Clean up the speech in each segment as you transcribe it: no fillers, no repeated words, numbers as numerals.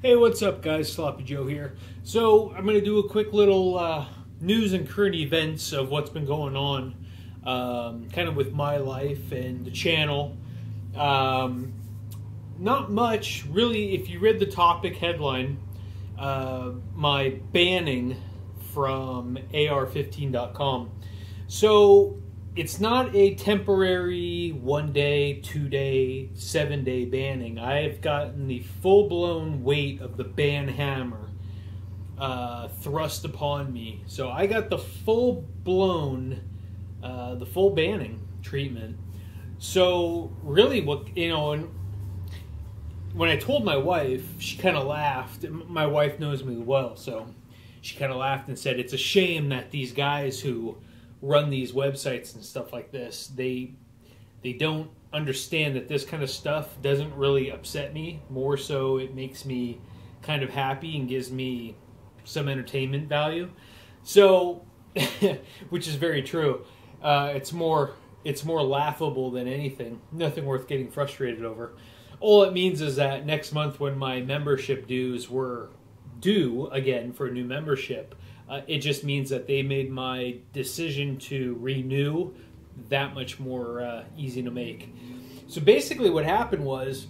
Hey, what's up, guys? Sloppy Joe here. So I'm going to do a quick little news and current events of what's been going on, kind of with my life and the channel. Not much, really. If you read the topic headline, my banning from Ar15.com. So it's not a temporary 1 day, 2 day, 7 day banning. I've gotten the full-blown weight of the ban hammer thrust upon me. So I got the full-blown, the full banning treatment. So really, when I told my wife, she kind of laughed. My wife knows me well, so she kind of laughed and said, "It's a shame that these guys who run these websites and stuff like this, they don't understand that this kind of stuff doesn't really upset me. More so, it makes me kind of happy and gives me some entertainment value." So, which is very true. It's more laughable than anything. Nothing worth getting frustrated over. All it means is that next month, when my membership dues were due again for a new membership, it just means that they made my decision to renew that much more easy to make. So basically what happened was,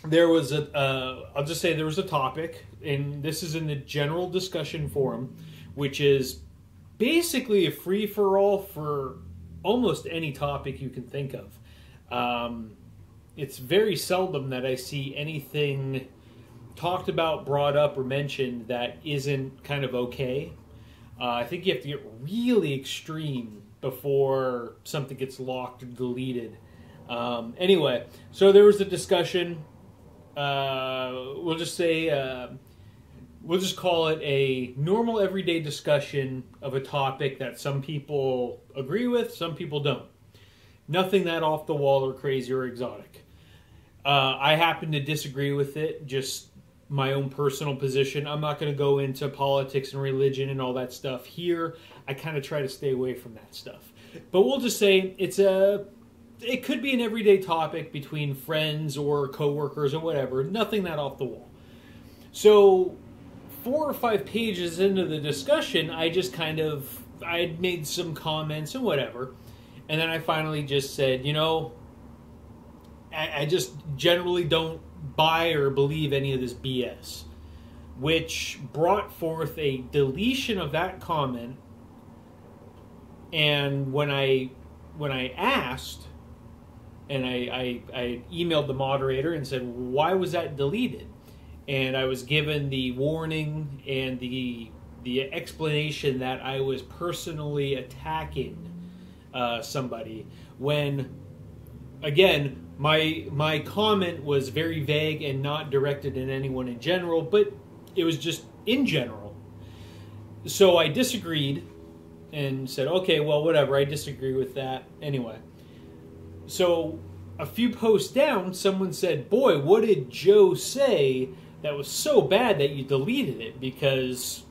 there was I'll just say there was a topic, and this is in the general discussion forum, which is basically a free-for-all for almost any topic you can think of. It's very seldom that I see anything talked about, brought up, or mentioned that isn't kind of okay. I think you have to get really extreme before something gets locked or deleted. Anyway, so there was a discussion. We'll just call it a normal everyday discussion of a topic that some people agree with, some people don't. Nothing that off the wall or crazy or exotic. I happen to disagree with it, just my own personal position. I'm not going to go into politics and religion and all that stuff here. I kind of try to stay away from that stuff. But we'll just say it could be an everyday topic between friends or coworkers or whatever. Nothing that off the wall. So 4 or 5 pages into the discussion, I had made some comments and whatever. And then I finally just said, I just generally don't buy or believe any of this BS, which brought forth a deletion of that comment. And when I asked, and I emailed the moderator and said, why was that deleted? And I was given the warning and the explanation that I was personally attacking somebody, when, again, my comment was very vague and not directed at anyone in general, but it was just in general. So I disagreed and said, okay, well, whatever, I disagree with that. Anyway, so a few posts down, someone said, boy, what did Joe say that was so bad that you deleted it? Because,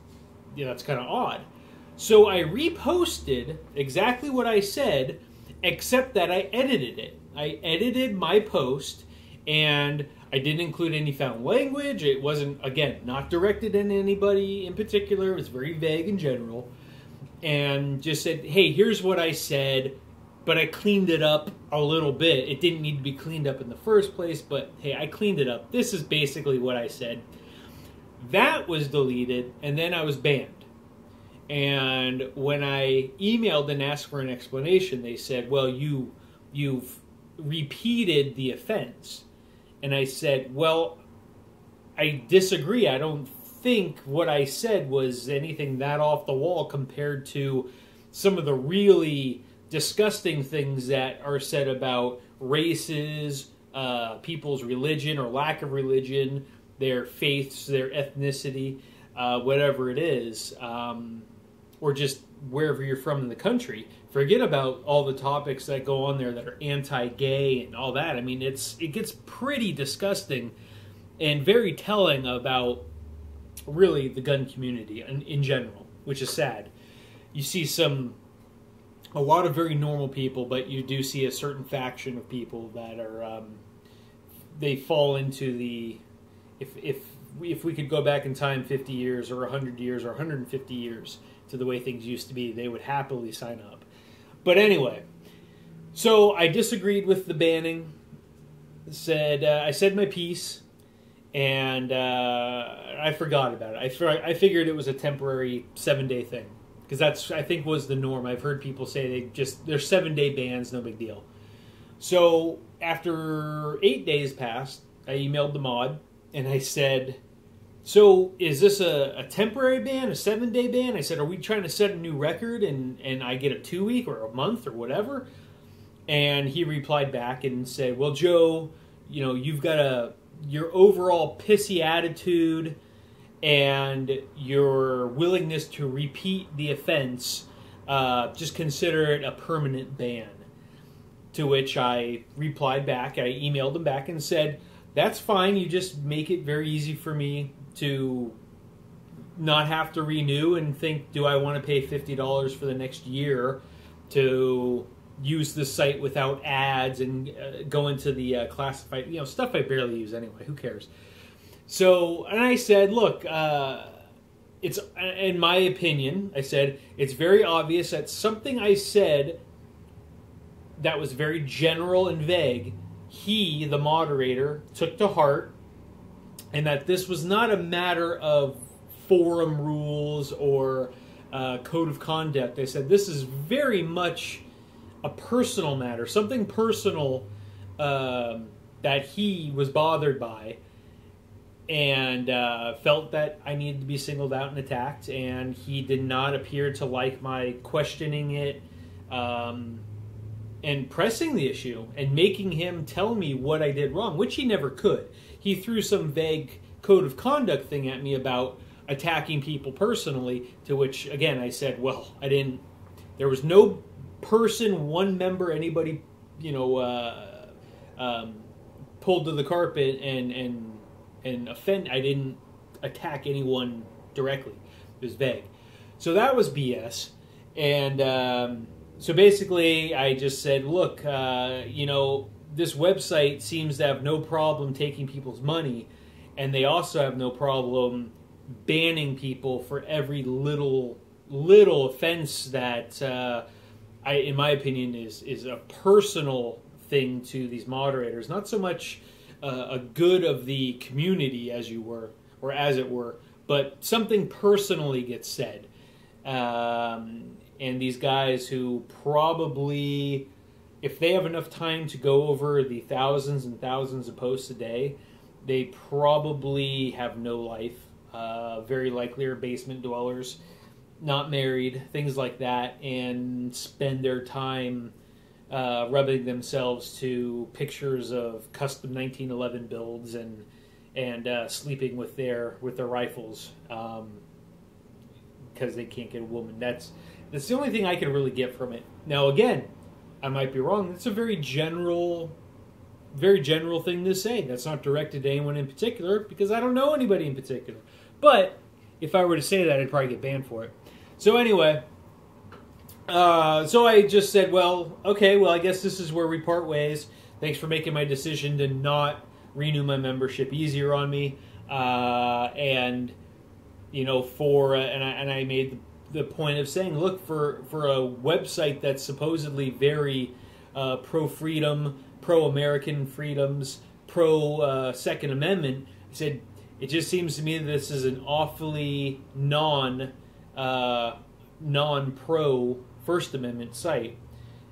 that's kind of odd. So I reposted exactly what I said, except that I edited it. I edited my post, and I didn't include any foul language. It wasn't, again, not directed at anybody in particular. It was very vague in general. And just said, hey, here's what I said, but I cleaned it up a little bit. It didn't need to be cleaned up in the first place, but hey, I cleaned it up. This is basically what I said. That was deleted, and then I was banned. And when I emailed and asked for an explanation, they said, well, you've repeated the offense. And I said, well, I disagree. I don't think what I said was anything that off the wall compared to some of the really disgusting things that are said about races, people's religion or lack of religion, their faiths, their ethnicity, whatever it is, or just wherever you're from in the country. Forget about all the topics that go on there that are anti-gay and all that. I mean, it gets pretty disgusting and very telling about really the gun community in general, which is sad. You see a lot of very normal people, but you do see a certain faction of people that are they fall into the, if if we could go back in time 50 years or 100 years or 150 years to the way things used to be, they would happily sign up. But anyway, so I disagreed with the banning. I said my piece, and I forgot about it. I figured it was a temporary 7-day thing, because that's, I think, was the norm. I've heard people say they're 7-day bans, no big deal. So after 8 days passed, I emailed the mod and I said, so is this a temporary ban, a 7-day ban? I said, are we trying to set a new record and I get a 2-week or a month or whatever? And he replied back and said, well, Joe, you know, you've got your overall pissy attitude and your willingness to repeat the offense, just consider it a permanent ban. To which I replied back, I emailed him back and said, that's fine, you just make it very easy for me to not have to renew and think, do I want to pay $50 for the next year to use the site without ads and go into the classified, you know, stuff I barely use anyway, who cares? So, and I said, look, it's, in my opinion, I said, it's very obvious that something I said that was very general and vague, he, the moderator, took to heart, and that this was not a matter of forum rules or code of conduct. I said, this is very much a personal matter, something personal that he was bothered by, and felt that I needed to be singled out and attacked, and he did not appear to like my questioning it and pressing the issue and making him tell me what I did wrong, which he never could. He threw some vague code of conduct thing at me about attacking people personally, to which, again, I said, well, I didn't, there was no person, one member, anybody, you know, pulled to the carpet and offend. I didn't attack anyone directly. It was vague. So that was BS. And so basically I just said, look, you know, this website seems to have no problem taking people's money, and they also have no problem banning people for every little offense that in my opinion is a personal thing to these moderators, not so much a good of the community as it were, but something personally gets said. And these guys who probably, if they have enough time to go over the thousands and thousands of posts a day, they probably have no life. Very likely are basement dwellers, not married, things like that, and spend their time rubbing themselves to pictures of custom 1911 builds and sleeping with their rifles because they can't get a woman. That's the only thing I can really get from it. Now, again, I might be wrong. It's a very general thing to say. That's not directed to anyone in particular, because I don't know anybody in particular. But if I were to say that, I'd probably get banned for it. So anyway, so I just said, well, okay, well, I guess this is where we part ways. Thanks for making my decision to not renew my membership easier on me. And, you know, and I made the point of saying, look, for a website that's supposedly very pro-freedom, pro-American freedoms, pro-Second Amendment, I said, it just seems to me that this is an awfully non-pro First Amendment site,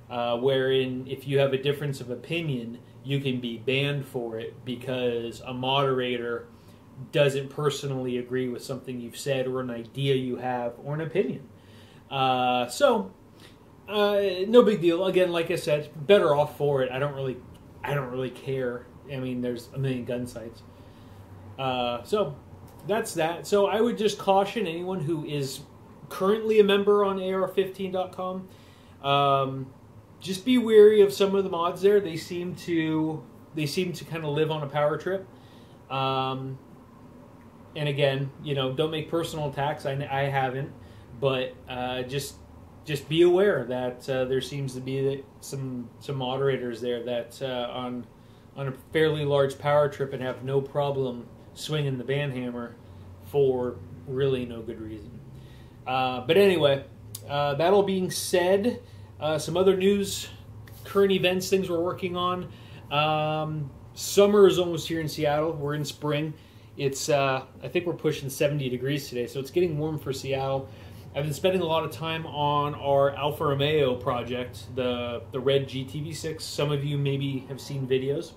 wherein if you have a difference of opinion, you can be banned for it because a moderator doesn't personally agree with something you've said or an idea you have or an opinion. So no big deal. Again, like I said, better off for it. I don't really care. I mean, there's a million gun sites. So that's that. So I would just caution anyone who is currently a member on ar15.com. Just be wary of some of the mods there. They seem to kind of live on a power trip. And again, you know, don't make personal attacks. I haven't, but just be aware that there seems to be some moderators there that on a fairly large power trip and have no problem swinging the band hammer for really no good reason. But anyway, that all being said, some other news, current events, things we're working on. Summer is almost here in Seattle. We're in spring. It's I think we're pushing 70 degrees today, so it's getting warm for Seattle. I've been spending a lot of time on our Alfa Romeo project, the red GTV6. Some of you maybe have seen videos.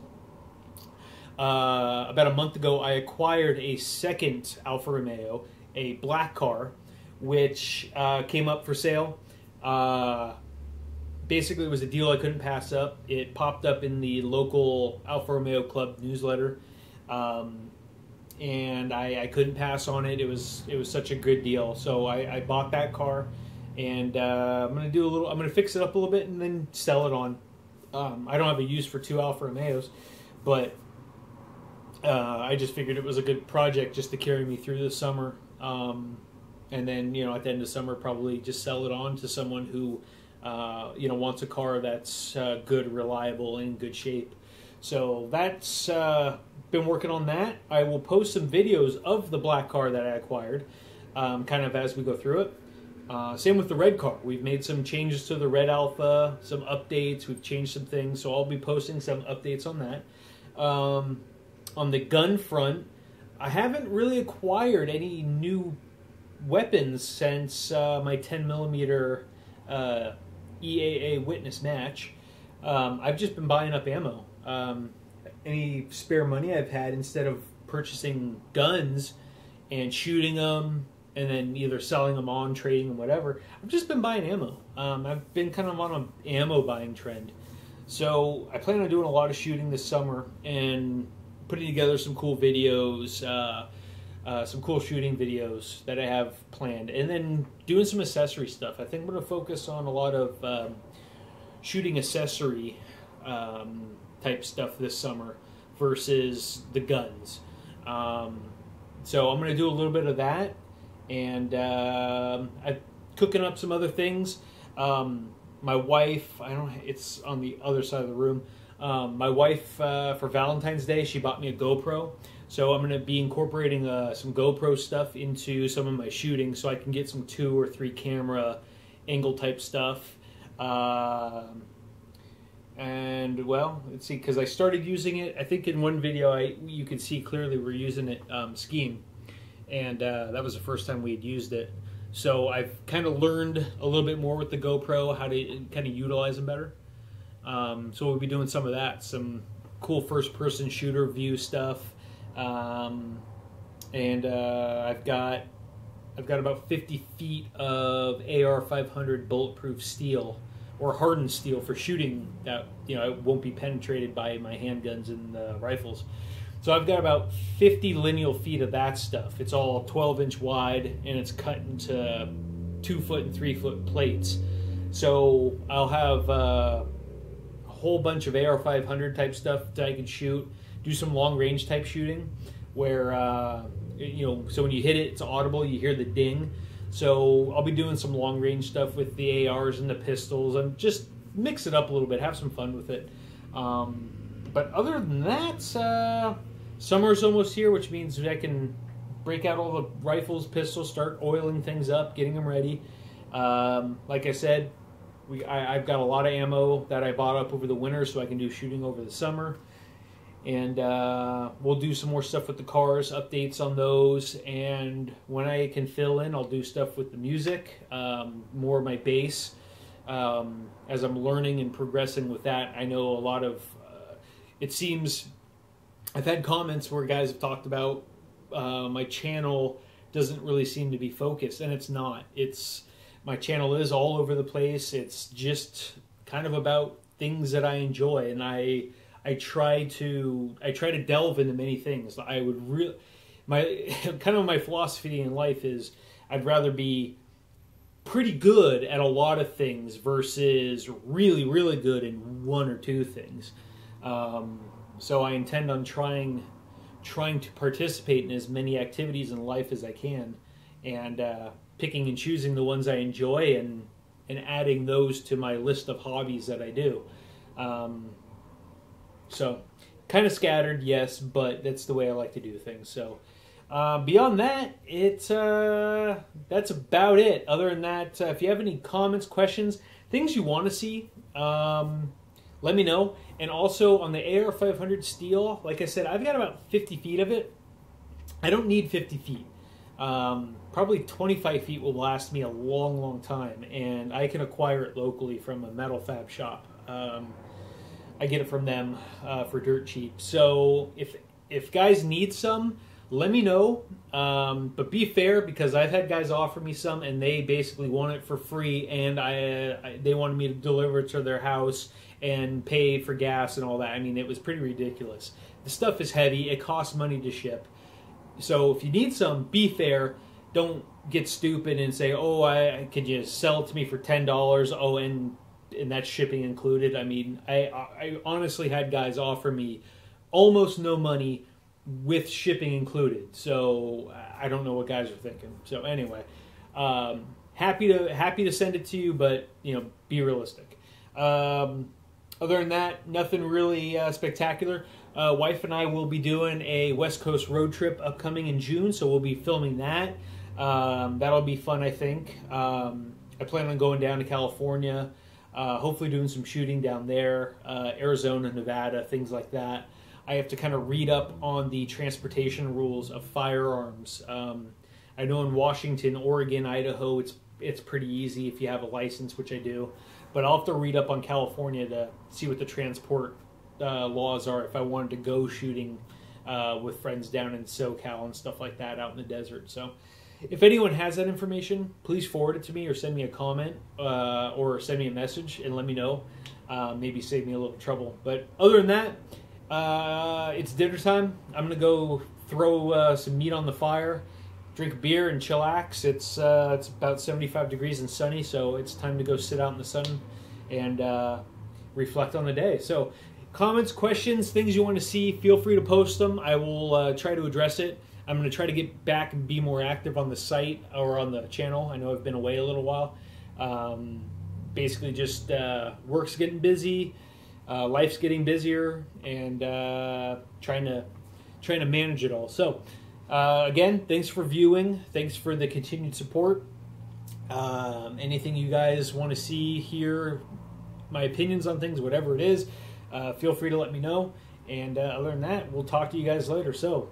About a month ago, I acquired a second Alfa Romeo, a black car, which came up for sale. Basically, it was a deal I couldn't pass up. It popped up in the local Alfa Romeo Club newsletter, and I couldn't pass on it. It was such a good deal, so I bought that car, and I'm gonna fix it up a little bit and then sell it on. I don't have a use for two Alfa Romeos, but I just figured it was a good project just to carry me through the summer, and then at the end of summer probably just sell it on to someone who wants a car that's good, reliable, and in good shape. So that's been working on that. I will post some videos of the black car that I acquired, kind of as we go through it. Same with the red car. We've made some changes to the red Alpha, some updates. We've changed some things, so I'll be posting some updates on that. On the gun front, I haven't really acquired any new weapons since my 10mm EAA witness match. I've just been buying up ammo. Any spare money I've had, instead of purchasing guns and shooting them and then either selling them on, trading them, whatever, I've just been buying ammo. I've been kind of on an ammo buying trend. So I plan on doing a lot of shooting this summer and putting together some cool videos, some cool shooting videos that I have planned, and then doing some accessory stuff. I think I'm going to focus on a lot of shooting accessory type stuff this summer versus the guns. So I'm going to do a little bit of that, and I'm cooking up some other things. My wife, it's on the other side of the room. My wife, for Valentine's Day, she bought me a GoPro. So I'm going to be incorporating some GoPro stuff into some of my shooting, so I can get some 2 or 3 camera angle type stuff. And well, let's see, because I started using it. I think in one video you could see clearly we're using it skiing, and that was the first time we had used it. So I've kind of learned a little bit more with the GoPro, how to kind of utilize them better. So we'll be doing some of that, some cool first-person shooter view stuff. And I've got about 50 feet of Ar15 bulletproof steel, or hardened steel, for shooting that it won't be penetrated by my handguns and rifles. So I've got about 50 lineal feet of that stuff. It's all 12-inch wide, and it's cut into 2-foot and 3-foot plates. So I'll have a whole bunch of Ar500 type stuff that I can shoot. Do some long-range type shooting where, so when you hit it, it's audible, you hear the ding. So I'll be doing some long-range stuff with the ARs and the pistols, and just mix it up a little bit, have some fun with it. But other than that, summer's almost here, which means I can break out all the rifles, pistols, start oiling things up, getting them ready. Like I said, I've got a lot of ammo that I bought up over the winter so I can do shooting over the summer. And we'll do some more stuff with the cars, updates on those, and when I can fill in, I'll do stuff with the music, more of my bass. As I'm learning and progressing with that, I know a lot of, it seems, I've had comments where guys have talked about my channel doesn't really seem to be focused, and it's not. My channel is all over the place. It's just kind of about things that I enjoy, and I try to delve into many things. My philosophy in life is I'd rather be pretty good at a lot of things versus really, really good in 1 or 2 things. So I intend on trying to participate in as many activities in life as I can, and picking and choosing the ones I enjoy and adding those to my list of hobbies that I do. So kind of scattered, yes, but that's the way I like to do things. So beyond that, that's about it. Other than that, if you have any comments, questions, things you want to see, let me know. And also on the Ar15 steel, like I said, I've got about 50 feet of it. I don't need 50 feet. Probably 25 feet will last me a long, long time, and I can acquire it locally from a metal fab shop. I get it from them for dirt cheap. So if guys need some, let me know. But be fair, because I've had guys offer me some, and they basically want it for free, and they wanted me to deliver it to their house and pay for gas and all that. I mean, it was pretty ridiculous. The stuff is heavy. It costs money to ship. So if you need some, be fair. Don't get stupid and say, oh, could you sell it to me for $10? Oh, and that's shipping included. I mean, I honestly had guys offer me almost no money with shipping included. So I don't know what guys are thinking. So anyway, happy to send it to you, but be realistic. Other than that, nothing really spectacular. Wife and I will be doing a West Coast road trip upcoming in June, so we'll be filming that. That'll be fun, I think. I plan on going down to California, hopefully doing some shooting down there, Arizona, Nevada, things like that. I have to kind of read up on the transportation rules of firearms. I know in Washington, Oregon, Idaho, it's pretty easy if you have a license, which I do. But I'll have to read up on California to see what the transport laws are if I wanted to go shooting with friends down in SoCal and stuff like that out in the desert. So if anyone has that information, please forward it to me or send me a comment or send me a message and let me know. Maybe save me a little trouble. But other than that, it's dinner time. I'm going to go throw some meat on the fire, drink a beer, and chillax. It's about 75 degrees and sunny, so it's time to go sit out in the sun and reflect on the day. So comments, questions, things you want to see, feel free to post them. I will try to address it. I'm going to try to get back and be more active on the site or on the channel. I know I've been away a little while. Basically just work's getting busy, life's getting busier, and trying to manage it all. So again, thanks for viewing. Thanks for the continued support. Anything you guys want to see, hear, my opinions on things, whatever it is, feel free to let me know. And other than that, we'll talk to you guys later. So